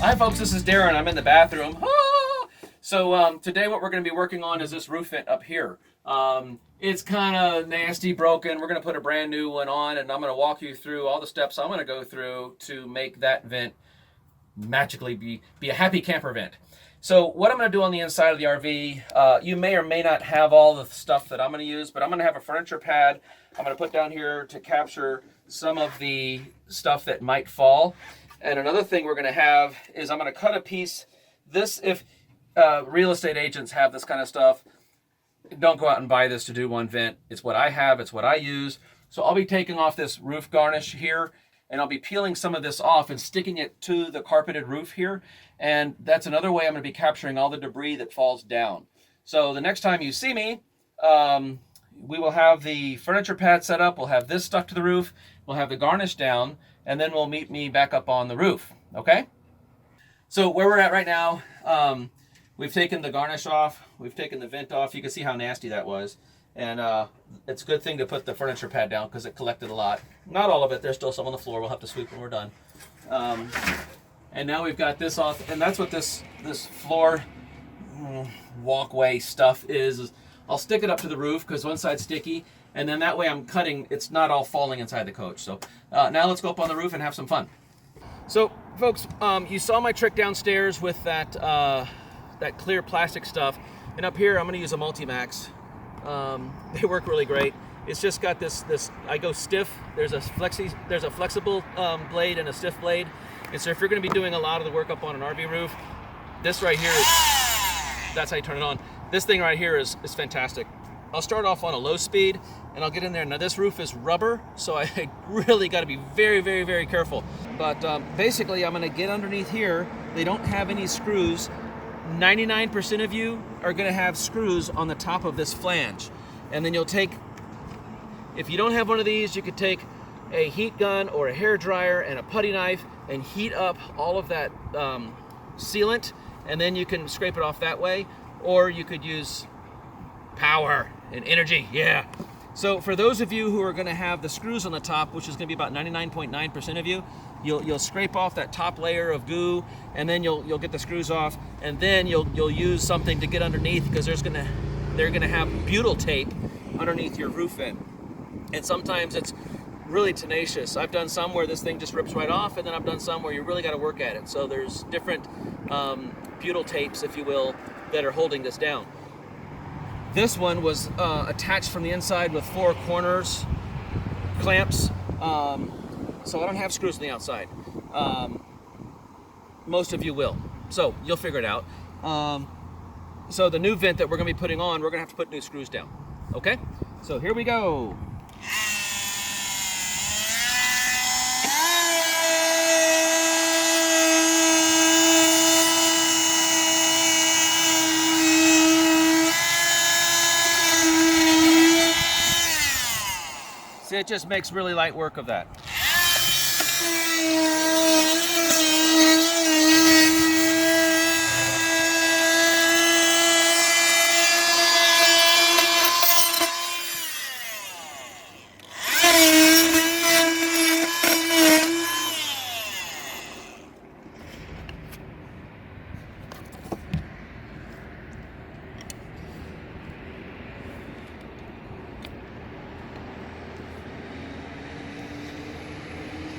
Hi folks, this is Darren. I'm in the bathroom. Ah! So today what we're going to be working on is this roof vent up here. It's kind of nasty, broken. We're going to put a brand new one on, and I'm going to walk you through all the steps I'm going to go through to make that vent magically be a happy camper vent. So what I'm going to do on the inside of the RV, you may or may not have all the stuff that I'm going to use, but I'm going to have a furniture pad I'm going to put down here to capture some of the stuff that might fall. And another thing we're going to have is I'm going to cut a piece. This, if real estate agents have this kind of stuff, don't go out and buy this to do one vent. It's what I have. It's what I use. So I'll be taking off this roof garnish here, and I'll be peeling some of this off and sticking it to the carpeted roof here. And that's another way I'm going to be capturing all the debris that falls down. So the next time you see me, we will have the furniture pad set up. We'll have this stuck to the roof. We'll have the garnish down, and then we'll meet me back up on the roof. Okay? So where we're at right now, we've taken the garnish off. We've taken the vent off. You can see how nasty that was. And it's a good thing to put the furniture pad down because it collected a lot. Not all of it. There's still some on the floor. We'll have to sweep when we're done. And now we've got this off. And that's what this floor walkway stuff is. I'll stick it up to the roof because one side's sticky. And then that way I'm cutting. It's not all falling inside the coach. So now let's go up on the roof and have some fun. So folks, you saw my trick downstairs with that clear plastic stuff. And up here I'm going to use a Multimax. They work really great. It's just got this I go stiff. There's a flexible blade and a stiff blade. And so if you're going to be doing a lot of the work up on an RV roof, this right here, that's how you turn it on. This thing right here is fantastic. I'll start off on a low speed and I'll get in there. Now this roof is rubber, so I really got to be very, very, very careful. But basically I'm going to get underneath here. They don't have any screws. 99% of you are going to have screws on the top of this flange. And then you'll take, if you don't have one of these, you could take a heat gun or a hair dryer and a putty knife and heat up all of that sealant, and then you can scrape it off that way. Or you could use power and energy, yeah. So for those of you who are going to have the screws on the top, which is going to be about 99.9% of you, you'll scrape off that top layer of goo, and then you'll get the screws off, and then you'll use something to get underneath because they're gonna have butyl tape underneath your roof vent, and sometimes it's really tenacious. I've done some where this thing just rips right off, and then I've done some where you really got to work at it. So there's different butyl tapes, if you will, that are holding this down. This one was attached from the inside with 4 corners clamps. So I don't have screws on the outside. Most of you will. So you'll figure it out. So the new vent that we're going to be putting on, we're going to have to put new screws down. Okay? So here we go. See, it just makes really light work of that.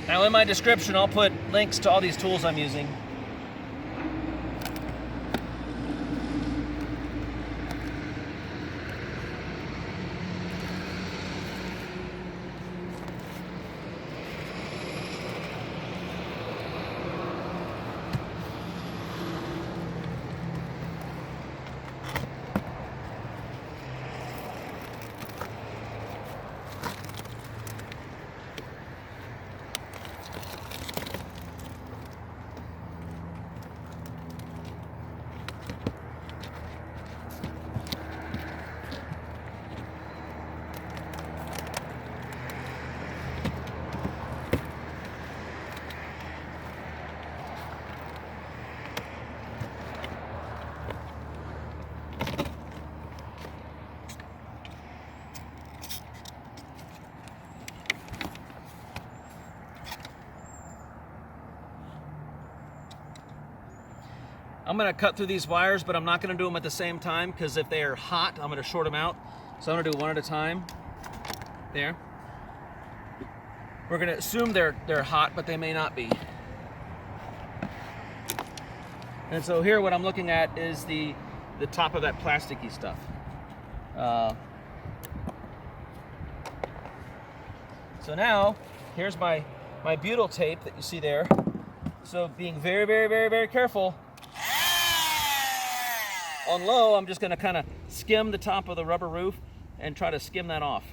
Now in my description, I'll put links to all these tools I'm using. I'm gonna cut through these wires, but I'm not gonna do them at the same time, because if they are hot, I'm gonna short them out. So I'm gonna do one at a time. There. We're gonna assume they're hot, but they may not be. And so here what I'm looking at is the top of that plasticky stuff. So now, here's my butyl tape that you see there. So being very, very, very, very careful. On low, I'm just gonna kind of skim the top of the rubber roof and try to skim that off.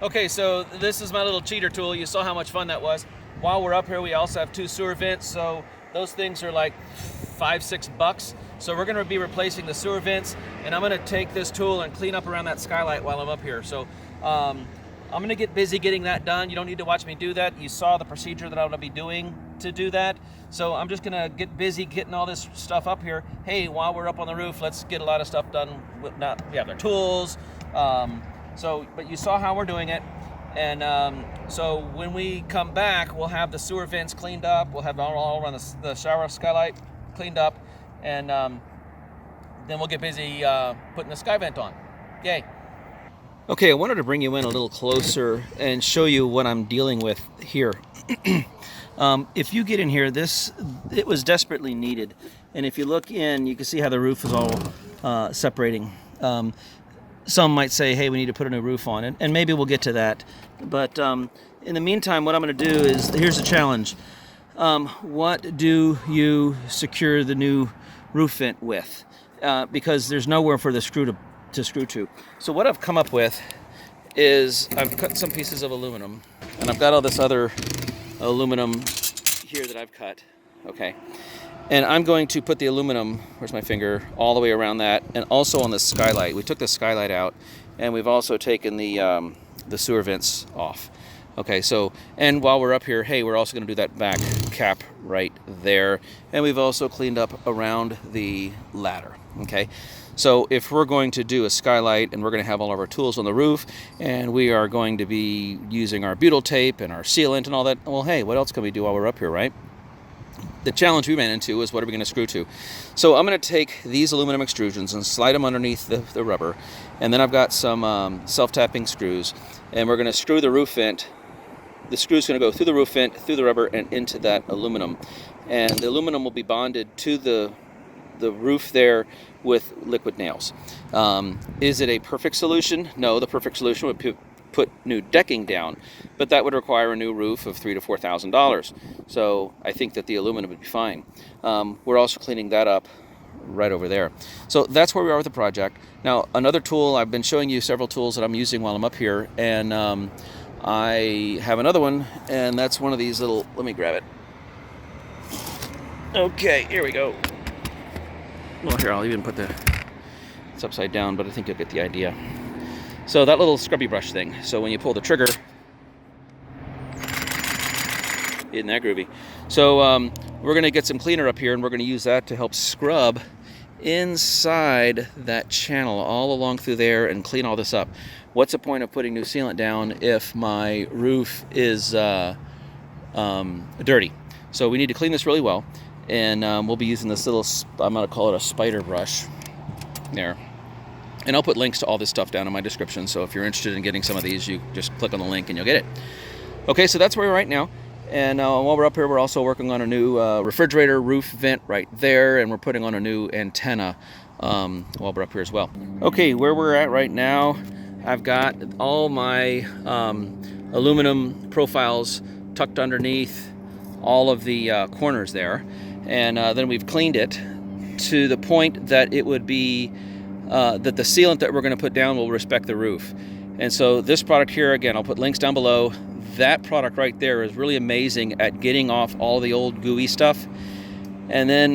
Okay, so this is my little cheater tool. You saw how much fun that was. While we're up here, we also have 2 sewer vents, so those things are like $5-6. So we're gonna be replacing the sewer vents, and I'm gonna take this tool and clean up around that skylight while I'm up here. So I'm gonna get busy getting that done. You don't need to watch me do that. You saw the procedure that I'm gonna be doing to do that. So I'm just gonna get busy getting all this stuff up here. Hey, while we're up on the roof, let's get a lot of stuff done. We have their tools. But you saw how we're doing it. And so when we come back, we'll have the sewer vents cleaned up. We'll have all around the shower skylight cleaned up. And then we'll get busy putting the sky vent on. Yay. Okay, I wanted to bring you in a little closer and show you what I'm dealing with here. If you get in here, it was desperately needed. And if you look in, you can see how the roof is all separating. Some might say, hey, we need to put a new roof on it, and maybe we'll get to that. But in the meantime, what I'm going to do is, here's the challenge. What do you secure the new roof vent with? Because there's nowhere for the screw to screw to. So what I've come up with is I've cut some pieces of aluminum, and I've got all this other aluminum here that I've cut, okay? And I'm going to put the aluminum, where's my finger, all the way around that, and also on the skylight. We took the skylight out, and we've also taken the sewer vents off. Okay, so, and while we're up here, hey, we're also going to do that back cap right there, and we've also cleaned up around the ladder, okay? So if we're going to do a skylight and we're going to have all of our tools on the roof and we are going to be using our butyl tape and our sealant and all that, well, hey, what else can we do while we're up here, right? The challenge we ran into is what are we going to screw to? So I'm going to take these aluminum extrusions and slide them underneath the rubber, and then I've got some self-tapping screws, and we're going to screw the roof vent. The screw's going to go through the roof vent, through the rubber, and into that aluminum. And the aluminum will be bonded to the roof there with liquid nails. Is it a perfect solution? No, the perfect solution would put new decking down, but that would require a new roof of $3,000 to $4,000. So I think that the aluminum would be fine. We're also cleaning that up right over there. So that's where we are with the project. Now, another tool, I've been showing you several tools that I'm using while I'm up here, and I have another one, and that's one of these little, let me grab it. Okay, here we go. Well, here, I'll even put it's upside down, but I think you'll get the idea. So that little scrubby brush thing. So when you pull the trigger, isn't that groovy? So we're going to get some cleaner up here, and we're going to use that to help scrub inside that channel all along through there and clean all this up. What's the point of putting new sealant down if my roof is dirty? So we need to clean this really well. And we'll be using this little, I'm going to call it a spider brush there. And I'll put links to all this stuff down in my description, so if you're interested in getting some of these, you just click on the link and you'll get it. Okay, so that's where we're right now. And while we're up here, we're also working on a new refrigerator roof vent right there, and we're putting on a new antenna while we're up here as well. Okay, where we're at right now, I've got all my aluminum profiles tucked underneath all of the corners there. And then we've cleaned it to the point that it would be, that the sealant that we're going to put down will respect the roof. And so this product here, again, I'll put links down below. That product right there is really amazing at getting off all the old gooey stuff. And then,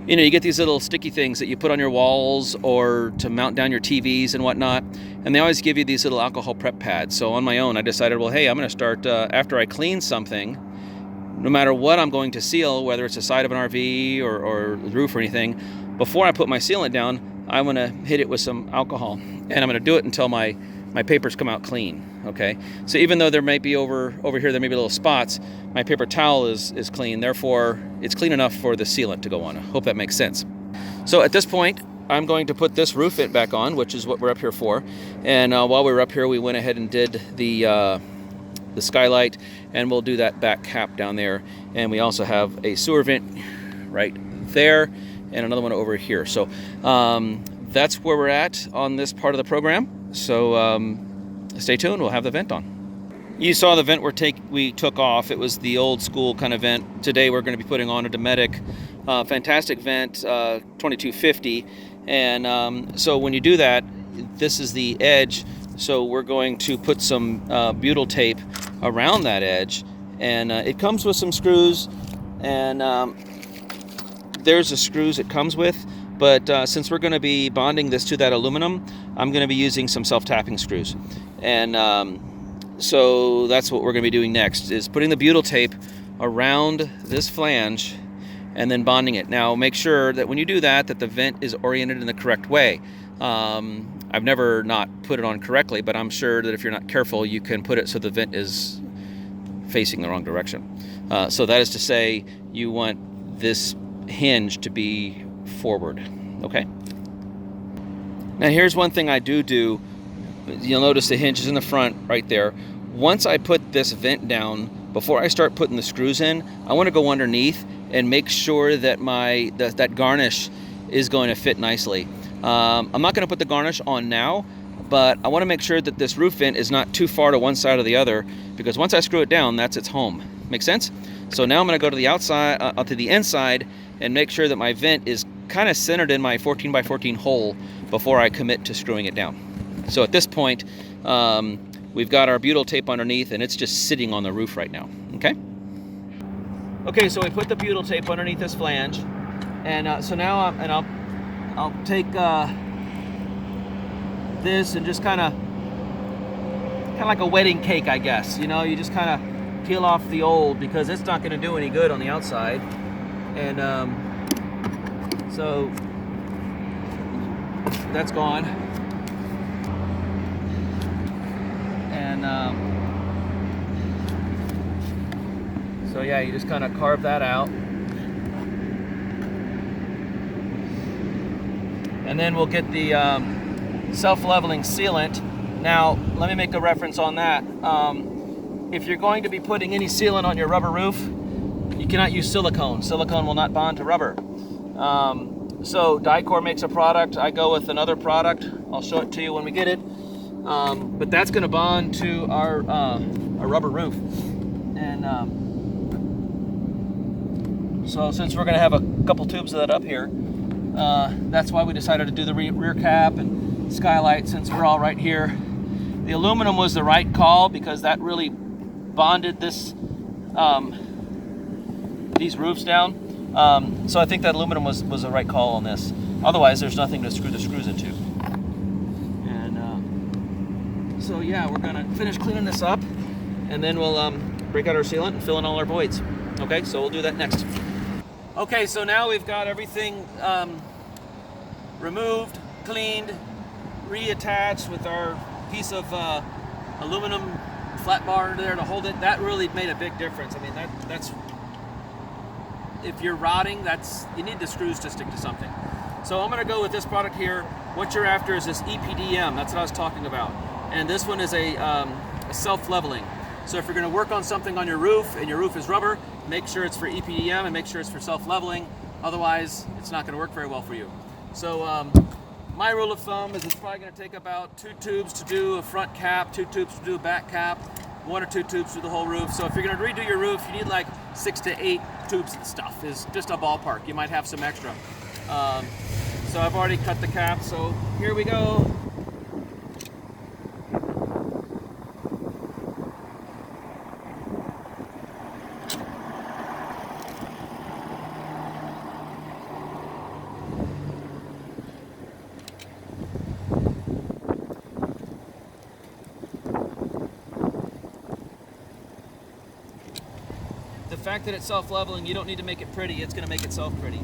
you know, you get these little sticky things that you put on your walls or to mount down your TVs and whatnot. And they always give you these little alcohol prep pads. So on my own, I decided, well, hey, I'm going to start, after I clean something, no matter what I'm going to seal, whether it's the side of an RV or the roof or anything, before I put my sealant down, I'm going to hit it with some alcohol. And I'm going to do it until my papers come out clean, okay? So even though there might be over here, there may be little spots, my paper towel is clean. Therefore, it's clean enough for the sealant to go on. I hope that makes sense. So at this point, I'm going to put this roof vent back on, which is what we're up here for. And while we were up here, we went ahead and did the skylight, and we'll do that back cap down there. And we also have a sewer vent right there and another one over here. So that's where we're at on this part of the program. So stay tuned, we'll have the vent on. You saw the vent we took off. It was the old school kind of vent. Today we're going to be putting on a Dometic fantastic vent 2250. And so when you do that, this is the edge. So we're going to put some butyl tape around that edge, and it comes with some screws, and there's the screws it comes with, but since we're going to be bonding this to that aluminum, I'm going to be using some self-tapping screws. And so that's what we're going to be doing next, is putting the butyl tape around this flange and then bonding it. Now make sure that when you do that, that the vent is oriented in the correct way. I've never not put it on correctly, but I'm sure that if you're not careful, you can put it so the vent is facing the wrong direction. So that is to say, you want this hinge to be forward, okay? Now here's one thing I do you'll notice the hinge is in the front right there. Once I put this vent down, before I start putting the screws in, I want to go underneath and make sure that that garnish is going to fit nicely. I'm not going to put the garnish on now, but I want to make sure that this roof vent is not too far to one side or the other, because once I screw it down, that's its home. Make sense? So now I'm going to go to the outside, to the inside, and make sure that my vent is kind of centered in my 14 by 14 hole before I commit to screwing it down. So at this point, we've got our butyl tape underneath, and it's just sitting on the roof right now. Okay. Okay, so we put the butyl tape underneath this flange, and so now I'll take this and just kind of like a wedding cake, I guess. You know, you just kind of peel off the old, because it's not going to do any good on the outside. And so that's gone. And so yeah, you just kind of carve that out. And then we'll get the self-leveling sealant. Now, let me make a reference on that. If you're going to be putting any sealant on your rubber roof, you cannot use silicone. Silicone will not bond to rubber. So Dicor makes a product. I go with another product. I'll show it to you when we get it. But that's going to bond to our rubber roof. And so since we're going to have a couple tubes of that up here, that's why we decided to do the rear cap and skylight, since we're all right here. The aluminum was the right call, because that really bonded these roofs down. So I think that aluminum was the right call on this. Otherwise, there's nothing to screw the screws into. And so yeah, we're gonna finish cleaning this up, and then we'll break out our sealant and fill in all our voids. Okay, so we'll do that next. Okay, so now we've got everything removed, cleaned, reattached with our piece of aluminum flat bar there to hold it. That really made a big difference. I mean, that's if you're rotting, you need the screws to stick to something. So I'm going to go with this product here. What you're after is this EPDM. That's what I was talking about. And this one is a self-leveling. So if you're going to work on something on your roof and your roof is rubber, make sure it's for EPDM and make sure it's for self-leveling. Otherwise, it's not going to work very well for you. So my rule of thumb is it's probably going to take about 2 tubes to do a front cap, 2 tubes to do a back cap, 1 or 2 tubes to do the whole roof. So if you're going to redo your roof, you need like 6 to 8 tubes and stuff. Is just a ballpark. You might have some extra. So I've already cut the cap, so here we go. The fact that it's self-leveling, you don't need to make it pretty. It's going to make itself pretty.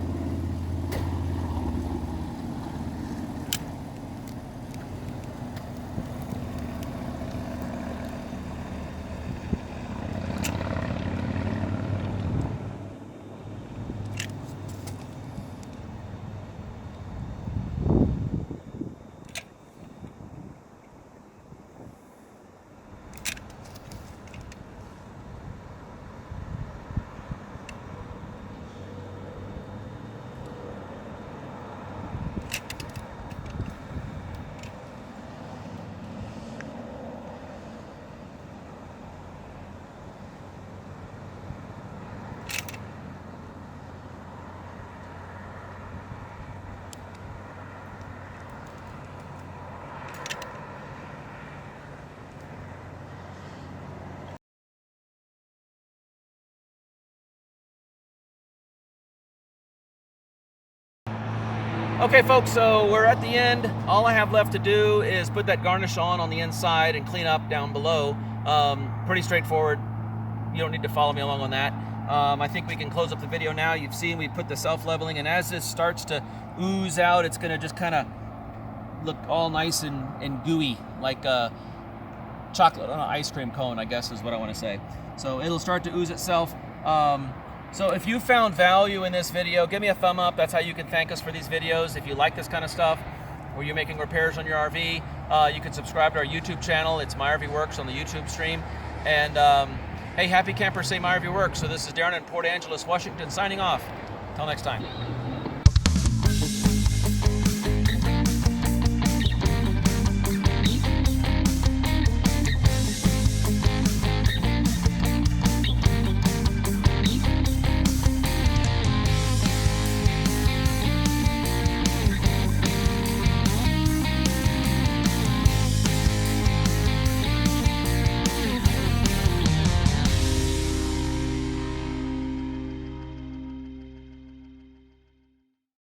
Okay folks, so we're at the end. All I have left to do is put that garnish on the inside and clean up down below. Pretty straightforward. You don't need to follow me along on that. I think we can close up the video now. You've seen we put the self-leveling, and as this starts to ooze out, it's gonna just kind of look all nice and gooey, like chocolate on an ice cream cone, I guess is what I want to say. So it'll start to ooze itself. So if you found value in this video, give me a thumb up. That's how you can thank us for these videos. If you like this kind of stuff, Were you making repairs on your RV? You can subscribe to our YouTube channel. It's My RV Works on the YouTube stream. And hey, happy campers say My RV Works. So this is Darren in Port Angeles, Washington, signing off. Till next time.